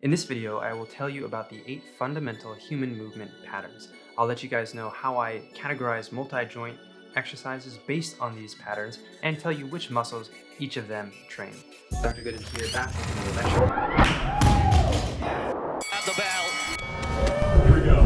In this video, I will tell you about the 8 fundamental human movement patterns. I'll let you guys know how I categorize multi-joint exercises based on these patterns and tell you which muscles each of them train. Dr. Goodin here, back with another lecture. At the bell. Here we go.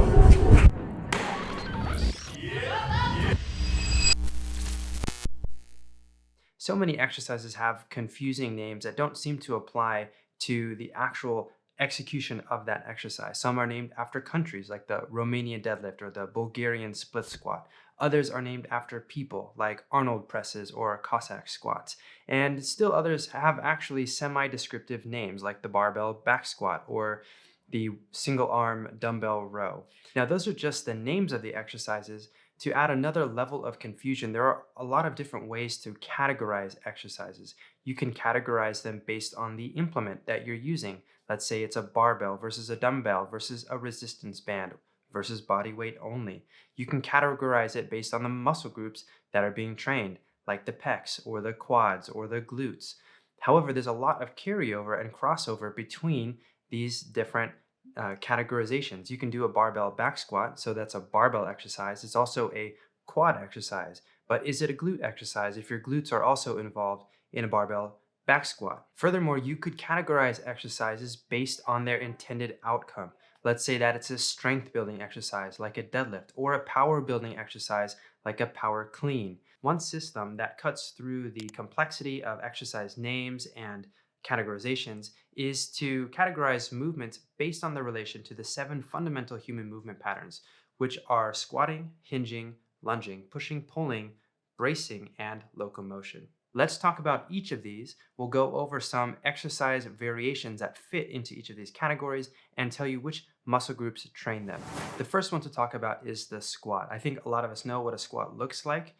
So many exercises have confusing names that don't seem to apply to the actual execution of that exercise. Some are named after countries like the Romanian deadlift or the Bulgarian split squat. Others are named after people like Arnold presses or Cossack squats. And still others have actually semi-descriptive names like the barbell back squat or the single arm dumbbell row. Now, those are just the names of the exercises. To add another level of confusion, there are a lot of different ways to categorize exercises. You can categorize them based on the implement that you're using. Let's say it's a barbell versus a dumbbell versus a resistance band versus body weight only. You can categorize it based on the muscle groups that are being trained, like the pecs or the quads or the glutes. However, there's a lot of carryover and crossover between these different categorizations. You can do a barbell back squat, so that's a barbell exercise. It's also a quad exercise, but is it a glute exercise if your glutes are also involved in a barbell back squat? Furthermore, you could categorize exercises based on their intended outcome. Let's say that it's a strength building exercise like a deadlift or a power building exercise like a power clean. One system that cuts through the complexity of exercise names and categorizations is to categorize movements based on their relation to the 7 fundamental human movement patterns, which are squatting, hinging, lunging, pushing, pulling, bracing, and locomotion. Let's talk about each of these. We'll go over some exercise variations that fit into each of these categories and tell you which muscle groups train them. The first one to talk about is the squat. I think a lot of us know what a squat looks like,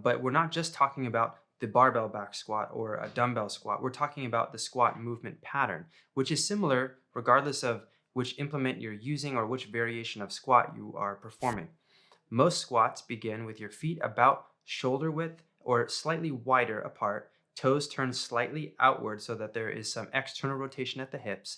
but we're not just talking about the barbell back squat or a dumbbell squat. We're talking about the squat movement pattern, which is similar regardless of which implement you're using or which variation of squat you are performing. Most squats begin with your feet about shoulder width or slightly wider apart, toes turned slightly outward so that there is some external rotation at the hips.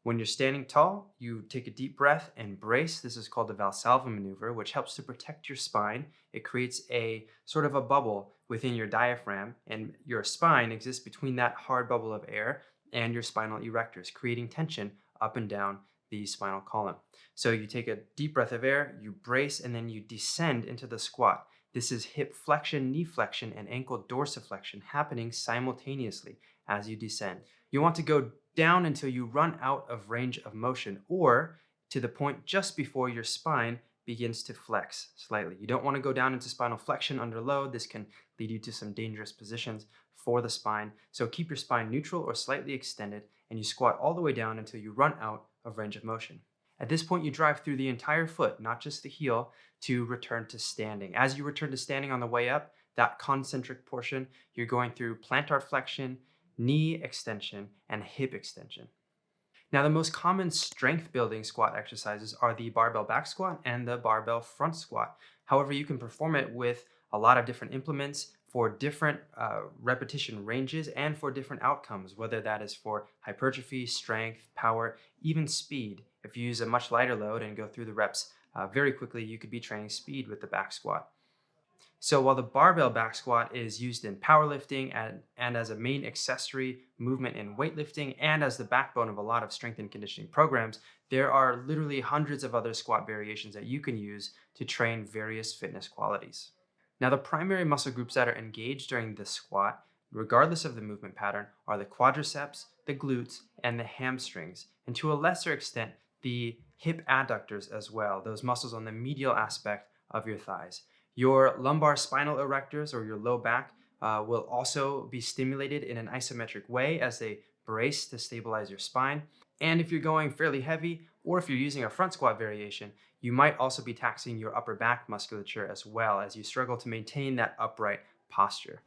When you're standing tall, you take a deep breath and brace. This is called the Valsalva maneuver, which helps to protect your spine. It creates a sort of a bubble within your diaphragm, and your spine exists between that hard bubble of air and your spinal erectors, creating tension up and down the spinal column. So you take a deep breath of air, you brace, and then you descend into the squat. This is hip flexion, knee flexion, and ankle dorsiflexion happening simultaneously as you descend. You want to go down until you run out of range of motion or to the point just before your spine begins to flex slightly. You don't want to go down into spinal flexion under load. This can lead you to some dangerous positions for the spine. So keep your spine neutral or slightly extended and you squat all the way down until you run out of range of motion. At this point, you drive through the entire foot, not just the heel, to return to standing. As you return to standing on the way up, that concentric portion, you're going through plantar flexion, knee extension, and hip extension. Now, the most common strength building squat exercises are the barbell back squat and the barbell front squat. However, you can perform it with a lot of different implements for different repetition ranges and for different outcomes, whether that is for hypertrophy, strength, power, even speed. If you use a much lighter load and go through the reps very quickly, you could be training speed with the back squat. So while the barbell back squat is used in powerlifting and as a main accessory movement in weightlifting and as the backbone of a lot of strength and conditioning programs, there are literally hundreds of other squat variations that you can use to train various fitness qualities. Now, the primary muscle groups that are engaged during this squat, regardless of the movement pattern, are the quadriceps, the glutes, and the hamstrings, and to a lesser extent, the hip adductors as well, those muscles on the medial aspect of your thighs. Your lumbar spinal erectors or your low back will also be stimulated in an isometric way as they brace to stabilize your spine. And if you're going fairly heavy or if you're using a front squat variation, you might also be taxing your upper back musculature as well as you struggle to maintain that upright posture.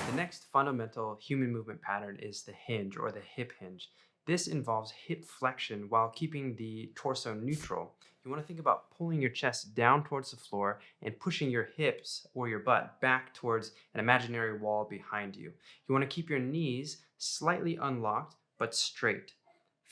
The next fundamental human movement pattern is the hinge or the hip hinge. This involves hip flexion while keeping the torso neutral. You want to think about pulling your chest down towards the floor and pushing your hips or your butt back towards an imaginary wall behind you. You want to keep your knees slightly unlocked but straight.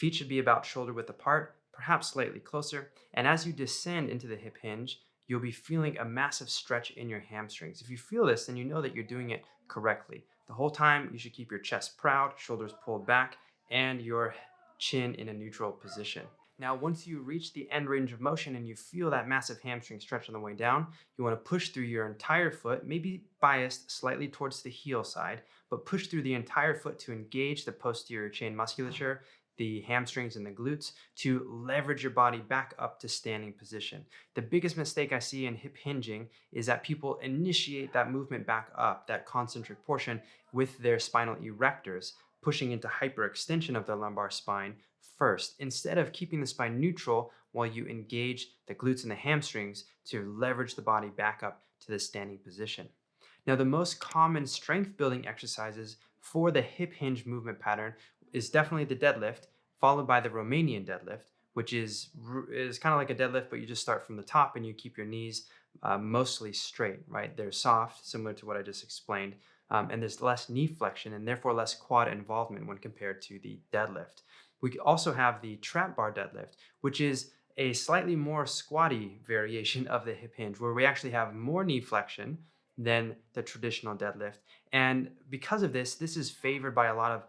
Feet should be about shoulder width apart, perhaps slightly closer. And as you descend into the hip hinge, you'll be feeling a massive stretch in your hamstrings. If you feel this, then you know that you're doing it correctly. The whole time, you should keep your chest proud, shoulders pulled back, and your chin in a neutral position. Now, once you reach the end range of motion and you feel that massive hamstring stretch on the way down, you want to push through your entire foot, maybe biased slightly towards the heel side, but push through the entire foot to engage the posterior chain musculature, the hamstrings and the glutes, to leverage your body back up to standing position. The biggest mistake I see in hip hinging is that people initiate that movement back up, that concentric portion, with their spinal erectors, pushing into hyperextension of the lumbar spine first, instead of keeping the spine neutral while you engage the glutes and the hamstrings to leverage the body back up to the standing position. Now, the most common strength building exercises for the hip hinge movement pattern is definitely the deadlift, followed by the Romanian deadlift, which is kind of like a deadlift, but you just start from the top and you keep your knees mostly straight, right? They're soft, similar to what I just explained, and there's less knee flexion and therefore less quad involvement when compared to the deadlift. We also have the trap bar deadlift, which is a slightly more squatty variation of the hip hinge, where we actually have more knee flexion than the traditional deadlift. And because of this, this is favored by a lot of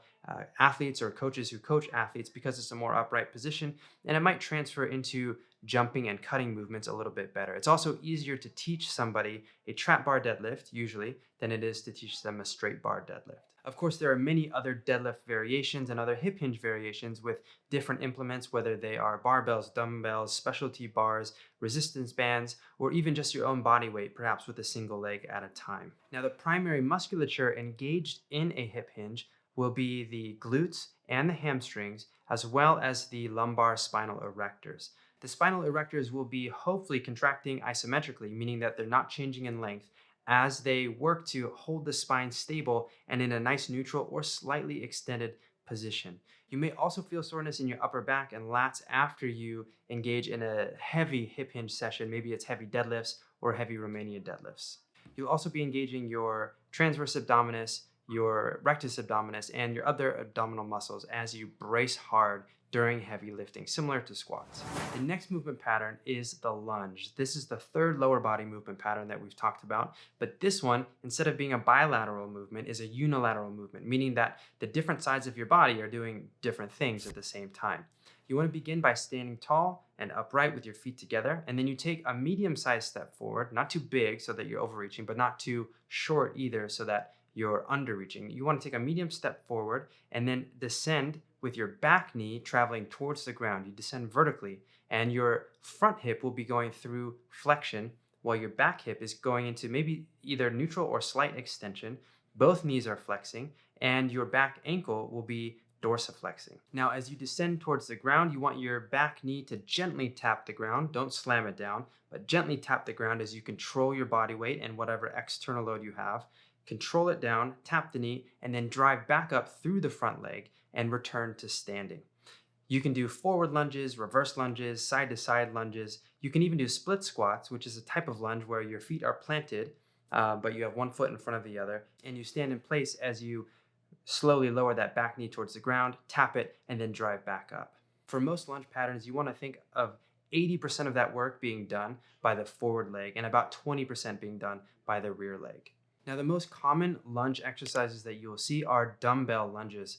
athletes or coaches who coach athletes because it's a more upright position, and it might transfer into jumping and cutting movements a little bit better. It's also easier to teach somebody a trap bar deadlift, usually, than it is to teach them a straight bar deadlift. Of course, there are many other deadlift variations and other hip hinge variations with different implements, whether they are barbells, dumbbells, specialty bars, resistance bands, or even just your own body weight, perhaps with a single leg at a time. Now, the primary musculature engaged in a hip hinge will be the glutes and the hamstrings, as well as the lumbar spinal erectors. The spinal erectors will be hopefully contracting isometrically, meaning that they're not changing in length, as they work to hold the spine stable and in a nice neutral or slightly extended position. You may also feel soreness in your upper back and lats after you engage in a heavy hip hinge session. Maybe it's heavy deadlifts or heavy Romanian deadlifts. You'll also be engaging your transverse abdominis, your rectus abdominis, and your other abdominal muscles as you brace hard during heavy lifting, similar to squats. The next movement pattern is the lunge. This is the third lower body movement pattern that we've talked about, but this one, instead of being a bilateral movement, is a unilateral movement, meaning that the different sides of your body are doing different things at the same time. You want to begin by standing tall and upright with your feet together, and then you take a medium-sized step forward, not too big so that you're overreaching, but not too short either so that you're underreaching. You want to take a medium step forward and then descend with your back knee traveling towards the ground. You descend vertically, and your front hip will be going through flexion while your back hip is going into maybe either neutral or slight extension. Both knees are flexing, and your back ankle will be dorsiflexing. Now, as you descend towards the ground, you want your back knee to gently tap the ground. Don't slam it down, but gently tap the ground as you control your body weight and whatever external load you have. Control it down, tap the knee, and then drive back up through the front leg and return to standing. You can do forward lunges, reverse lunges, side to side lunges. You can even do split squats, which is a type of lunge where your feet are planted, but you have one foot in front of the other, and you stand in place as you slowly lower that back knee towards the ground, tap it, and then drive back up. For most lunge patterns, you want to think of 80% of that work being done by the forward leg and about 20% being done by the rear leg. Now, the most common lunge exercises that you will see are dumbbell lunges.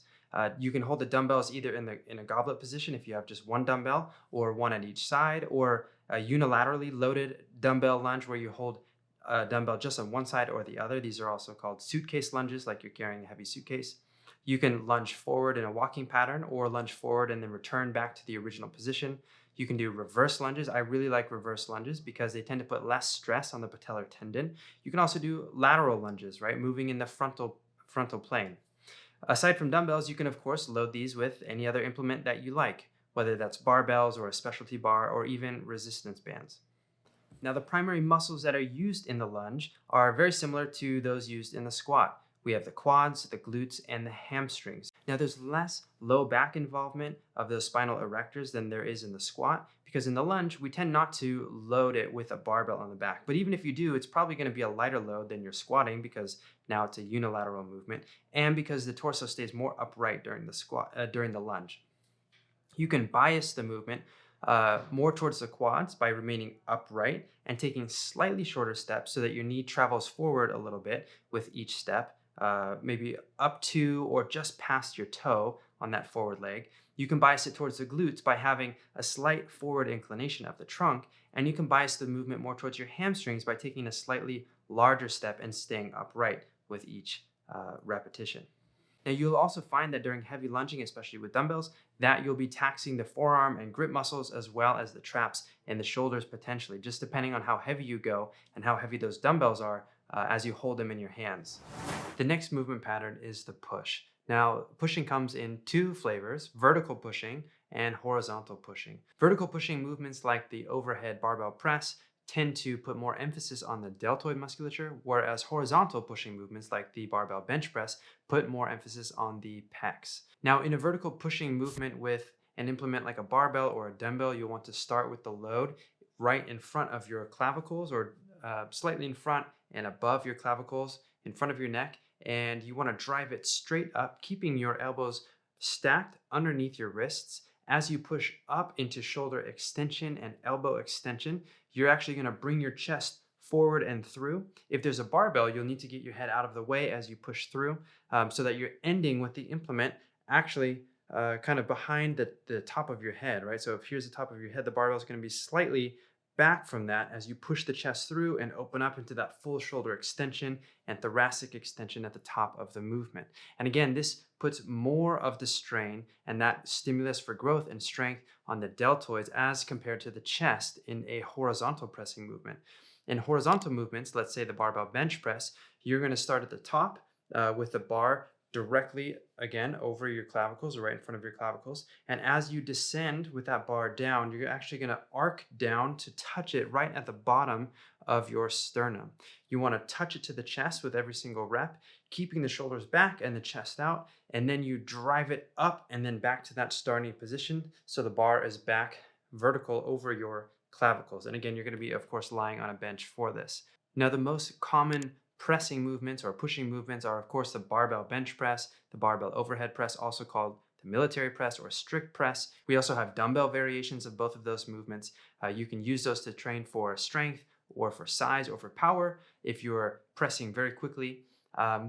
You can hold the dumbbells either in a goblet position if you have just one dumbbell, or one at each side, or a unilaterally loaded dumbbell lunge where you hold a dumbbell just on one side or the other. These are also called suitcase lunges, like you're carrying a heavy suitcase. You can lunge forward in a walking pattern or lunge forward and then return back to the original position. You can do reverse lunges. I really like reverse lunges because they tend to put less stress on the patellar tendon. You can also do lateral lunges, right? Moving in the frontal plane. Aside from dumbbells, you can of course load these with any other implement that you like, whether that's barbells or a specialty bar or even resistance bands. Now, the primary muscles that are used in the lunge are very similar to those used in the squat. We have the quads, the glutes, and the hamstrings. Now, there's less low back involvement of those spinal erectors than there is in the squat, because in the lunge, we tend not to load it with a barbell on the back. But even if you do, it's probably going to be a lighter load than you're squatting, because now it's a unilateral movement, and because the torso stays more upright during the lunge. You can bias the movement more towards the quads by remaining upright and taking slightly shorter steps so that your knee travels forward a little bit with each step, maybe up to or just past your toe on that forward leg. You can bias it towards the glutes by having a slight forward inclination of the trunk, and you can bias the movement more towards your hamstrings by taking a slightly larger step and staying upright with each repetition. Now, you'll also find that during heavy lunging, especially with dumbbells, that you'll be taxing the forearm and grip muscles as well as the traps and the shoulders potentially, just depending on how heavy you go and how heavy those dumbbells are as you hold them in your hands. The next movement pattern is the push. Now, pushing comes in two flavors, vertical pushing and horizontal pushing. Vertical pushing movements like the overhead barbell press tend to put more emphasis on the deltoid musculature, whereas horizontal pushing movements like the barbell bench press put more emphasis on the pecs. Now, in a vertical pushing movement with an implement like a barbell or a dumbbell, you'll want to start with the load right in front of your clavicles or slightly in front and above your clavicles, in front of your neck, and you want to drive it straight up, keeping your elbows stacked underneath your wrists. As you push up into shoulder extension and elbow extension, you're actually going to bring your chest forward and through. If there's a barbell, you'll need to get your head out of the way as you push through so that you're ending with the implement actually kind of behind the top of your head, right? So if here's the top of your head, the barbell is going to be slightly back from that as you push the chest through and open up into that full shoulder extension and thoracic extension at the top of the movement. And again, this puts more of the strain and that stimulus for growth and strength on the deltoids as compared to the chest in a horizontal pressing movement. In horizontal movements, let's say the barbell bench press, you're going to start at the top with the bar directly again over your clavicles or right in front of your clavicles. And as you descend with that bar down, you're actually going to arc down to touch it right at the bottom of your sternum. You want to touch it to the chest with every single rep, keeping the shoulders back and the chest out. And then you drive it up and then back to that starting position. So the bar is back vertical over your clavicles. And again, you're going to be, of course, lying on a bench for this. Now, the most common pressing movements or pushing movements are, of course, the barbell bench press, the barbell overhead press, also called the military press or strict press. We also have dumbbell variations of both of those movements. You can use those to train for strength or for size or for power if you're pressing very quickly.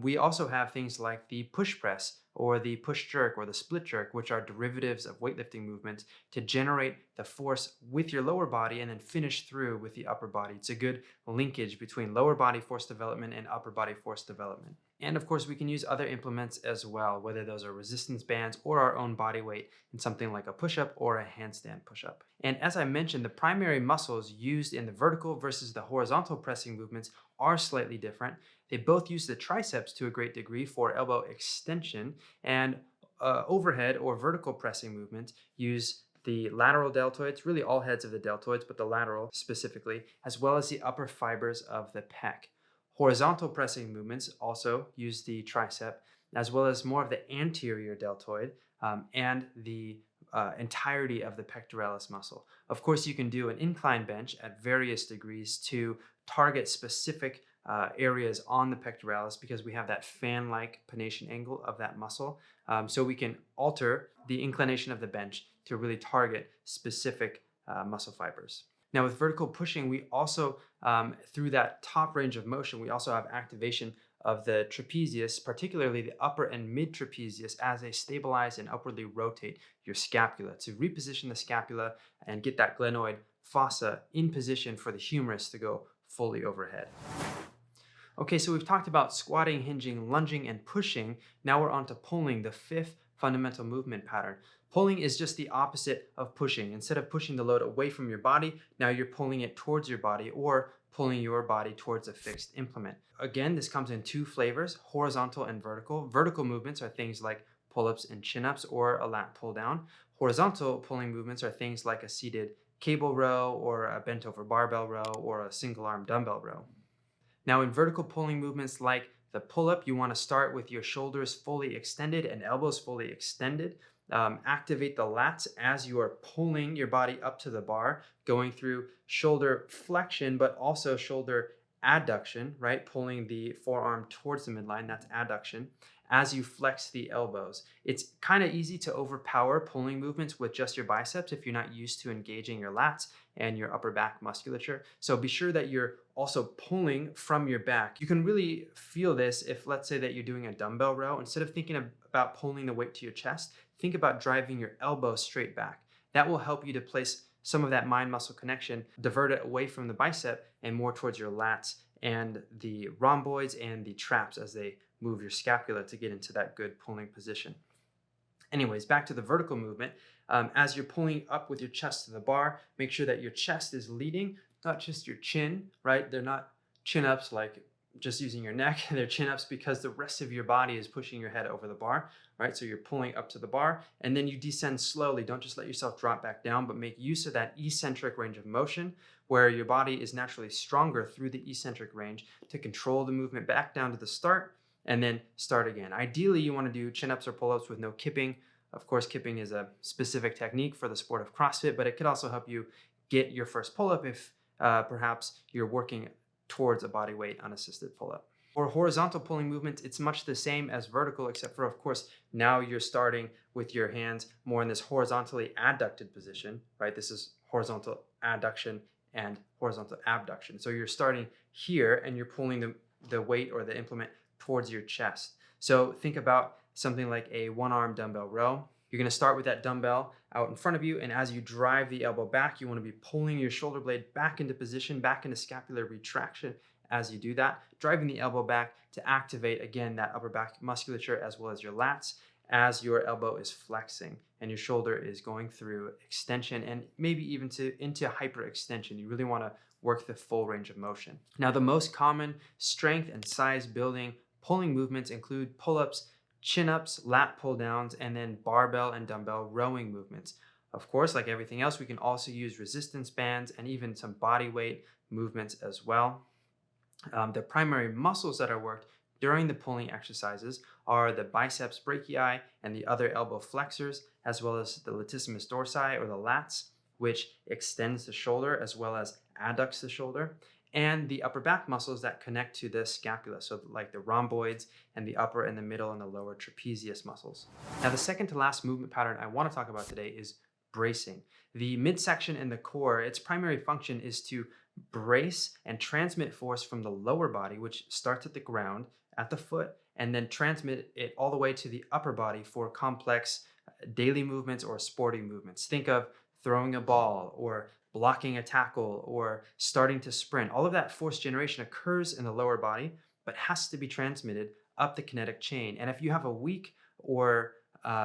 We also have things like the push press or the push jerk or the split jerk, which are derivatives of weightlifting movements to generate the force with your lower body and then finish through with the upper body. It's a good linkage between lower body force development and upper body force development. And of course, we can use other implements as well, whether those are resistance bands or our own body weight in something like a push-up or a handstand push-up. And as I mentioned, the primary muscles used in the vertical versus the horizontal pressing movements are slightly different. They both use the triceps to a great degree for elbow extension, and overhead or vertical pressing movements use the lateral deltoids, really all heads of the deltoids, but the lateral specifically, as well as the upper fibers of the pec. Horizontal pressing movements also use the tricep, as well as more of the anterior deltoid and the entirety of the pectoralis muscle. Of course, you can do an incline bench at various degrees to target specific areas on the pectoralis because we have that fan-like pronation angle of that muscle. So we can alter the inclination of the bench to really target specific muscle fibers. Now with vertical pushing, we also, through that top range of motion, we also have activation of the trapezius, particularly the upper and mid trapezius, as they stabilize and upwardly rotate your scapula to reposition the scapula and get that glenoid fossa in position for the humerus to go fully overhead. Okay, so we've talked about squatting, hinging, lunging, and pushing. Now we're on to pulling, the fifth fundamental movement pattern. Pulling is just the opposite of pushing. Instead of pushing the load away from your body, now you're pulling it towards your body or pulling your body towards a fixed implement. Again, this comes in two flavors, horizontal and vertical. Vertical movements are things like pull-ups and chin-ups or a lat pull-down. Horizontal pulling movements are things like a seated cable row or a bent over barbell row or a single arm dumbbell row. Now in vertical pulling movements like the pull-up, you want to start with your shoulders fully extended and elbows fully extended. Activate the lats as you are pulling your body up to the bar, going through shoulder flexion, but also shoulder adduction, right? Pulling the forearm towards the midline, that's adduction. as you flex the elbows. It's kind of easy to overpower pulling movements with just your biceps if you're not used to engaging your lats and your upper back musculature. So be sure that you're also pulling from your back. You can really feel this if, let's say that you're doing a dumbbell row. Instead of thinking about pulling the weight to your chest, think about driving your elbow straight back. That will help you to place some of that mind muscle connection, divert it away from the bicep and more towards your lats and the rhomboids and the traps as they move your scapula to get into that good pulling position. Anyways, back to the vertical movement. As you're pulling up with your chest to the bar, make sure that your chest is leading, not just your chin, right? They're not chin ups like just using your neck. They're chin ups because the rest of your body is pushing your head over the bar, right? So you're pulling up to the bar and then you descend slowly. Don't just let yourself drop back down, but make use of that eccentric range of motion where your body is naturally stronger through the eccentric range to control the movement back down to the start and then start again. Ideally, you want to do chin-ups or pull-ups with no kipping. Of course, kipping is a specific technique for the sport of CrossFit, but it could also help you get your first pull-up if perhaps you're working towards a body weight unassisted pull-up. For horizontal pulling movements, it's much the same as vertical, except for, of course, now you're starting with your hands more in this horizontally adducted position, right? This is horizontal adduction and horizontal abduction. So you're starting here and you're pulling the weight or the implement towards your chest. So think about something like a one-arm dumbbell row. You're going to start with that dumbbell out in front of you, and as you drive the elbow back, you want to be pulling your shoulder blade back into position, back into scapular retraction as you do that, driving the elbow back to activate, again, that upper back musculature as well as your lats as your elbow is flexing and your shoulder is going through extension and maybe even into hyperextension. You really want to work the full range of motion. Now, the most common strength and size building pulling movements include pull-ups, chin-ups, lat pull-downs, and then barbell and dumbbell rowing movements. Of course, like everything else, we can also use resistance bands and even some body weight movements as well. The primary muscles that are worked during the pulling exercises are the biceps brachii and the other elbow flexors, as well as the latissimus dorsi or the lats, which extends the shoulder as well as adducts the shoulder, and the upper back muscles that connect to the scapula, so like the rhomboids and the upper and the middle and the lower trapezius muscles. Now, the second to last movement pattern I want to talk about today is bracing. The midsection and the core, its primary function is to brace and transmit force from the lower body, which starts at the ground at the foot, and then transmit it all the way to the upper body for complex daily movements or sporting movements. Think of throwing a ball or blocking a tackle or starting to sprint. All of that force generation occurs in the lower body, but has to be transmitted up the kinetic chain. And if you have a weak or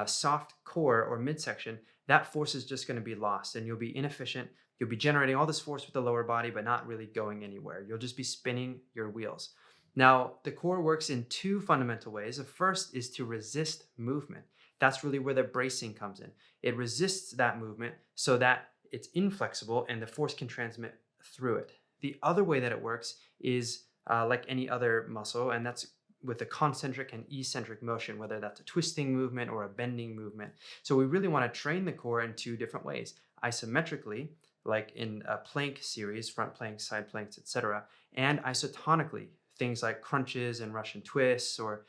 soft core or midsection, that force is just going to be lost and you'll be inefficient. You'll be generating all this force with the lower body, but not really going anywhere. You'll just be spinning your wheels. Now, the core works in two fundamental ways. The first is to resist movement. That's really where the bracing comes in. It resists that movement so that it's inflexible and the force can transmit through it. The other way that it works is like any other muscle, and that's with a concentric and eccentric motion, whether that's a twisting movement or a bending movement. So we really want to train the core in two different ways: isometrically, like in a plank series, front planks, side planks, etc., and isotonically, things like crunches and Russian twists or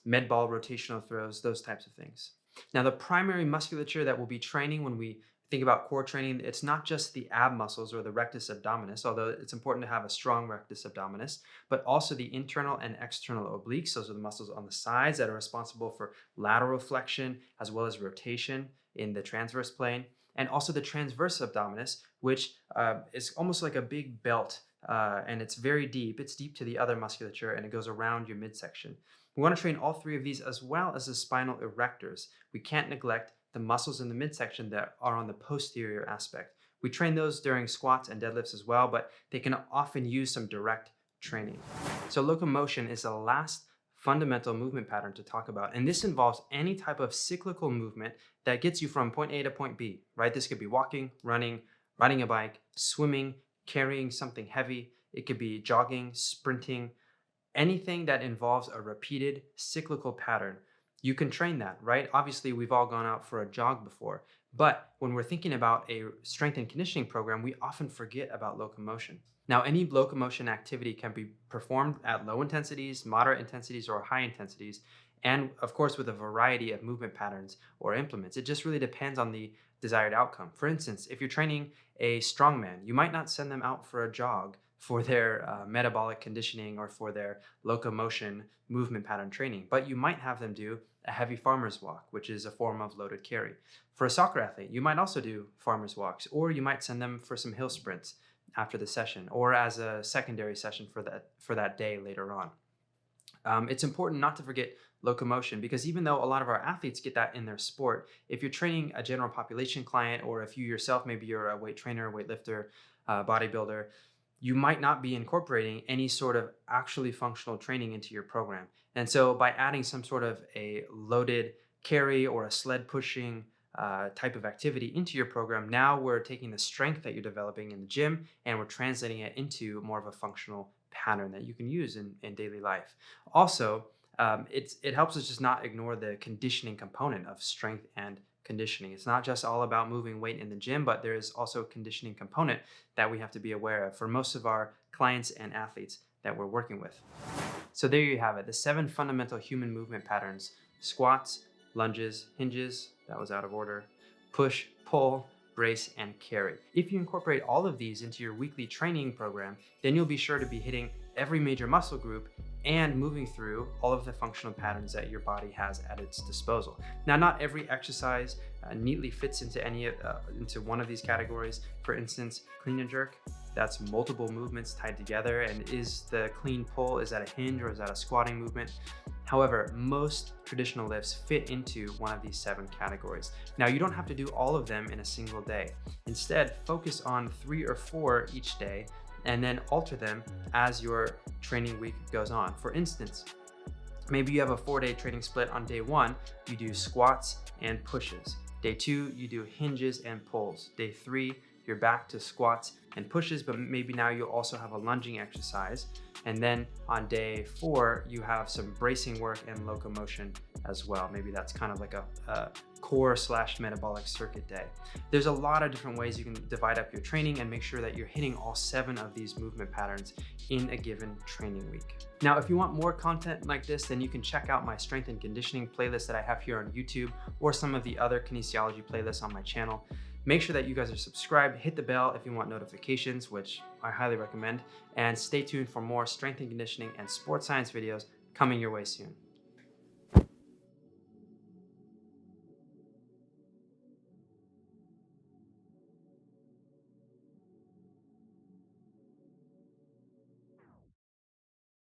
med ball rotational throws, those types of things. Now, the primary musculature that we'll be training when we think about core training, it's not just the ab muscles or the rectus abdominis, although it's important to have a strong rectus abdominis, but also the internal and external obliques. Those are the muscles on the sides that are responsible for lateral flexion as well as rotation in the transverse plane, and also the transverse abdominis, which is almost like a big belt, and it's very deep. It's deep to the other musculature, and it goes around your midsection. We want to train all three of these as well as the spinal erectors. We can't neglect the muscles in the midsection that are on the posterior aspect. We train those during squats and deadlifts as well, but they can often use some direct training. So locomotion is the last fundamental movement pattern to talk about, and this involves any type of cyclical movement that gets you from point A to point B, right? This could be walking, running, riding a bike, swimming, carrying something heavy. It could be jogging, sprinting, anything that involves a repeated cyclical pattern. You can train that, right? Obviously, we've all gone out for a jog before, but when we're thinking about a strength and conditioning program, we often forget about locomotion. Now, any locomotion activity can be performed at low intensities, moderate intensities, or high intensities, and of course with a variety of movement patterns or implements. It just really depends on the desired outcome. For instance, if you're training a strongman, you might not send them out for a jog for their metabolic conditioning or for their locomotion movement pattern training, but you might have them do a heavy farmer's walk, which is a form of loaded carry. For a soccer athlete, you might also do farmer's walks, or you might send them for some hill sprints after the session, or as a secondary session for that day later on. It's important not to forget locomotion, because even though a lot of our athletes get that in their sport, if you're training a general population client, or if you yourself, maybe you're a weight trainer, weightlifter, bodybuilder, you might not be incorporating any sort of actually functional training into your program. And so by adding some sort of a loaded carry or a sled pushing type of activity into your program, now we're taking the strength that you're developing in the gym and we're translating it into more of a functional pattern that you can use in daily life. Also, it helps us just not ignore the conditioning component of strength and conditioning. It's not just all about moving weight in the gym, but there is also a conditioning component that we have to be aware of for most of our clients and athletes that we're working with. So there you have it, the 7 fundamental human movement patterns: squats, lunges, hinges, that was out of order, push, pull, brace, and carry. If you incorporate all of these into your weekly training program, then you'll be sure to be hitting every major muscle group and moving through all of the functional patterns that your body has at its disposal. Now, not every exercise neatly fits into into one of these categories. For instance, clean and jerk, that's multiple movements tied together. And is the clean pull, is that a hinge or is that a squatting movement? However, most traditional lifts fit into one of these 7 categories. Now, you don't have to do all of them in a single day. Instead, focus on 3 or 4 each day and then alter them as your training week goes on. For instance, maybe you have a 4-day training split. On day 1, you do squats and pushes. Day 2, you do hinges and pulls. Day 3, you're back to squats and pushes, but maybe now you also have a lunging exercise. And then on day 4, you have some bracing work and locomotion as well. Maybe that's kind of like a core/metabolic circuit day. There's a lot of different ways you can divide up your training and make sure that you're hitting all 7 of these movement patterns in a given training week. Now, if you want more content like this, then you can check out my strength and conditioning playlist that I have here on YouTube, or some of the other kinesiology playlists on my channel. Make sure that you guys are subscribed, hit the bell if you want notifications, which I highly recommend, and stay tuned for more strength and conditioning and sports science videos coming your way soon.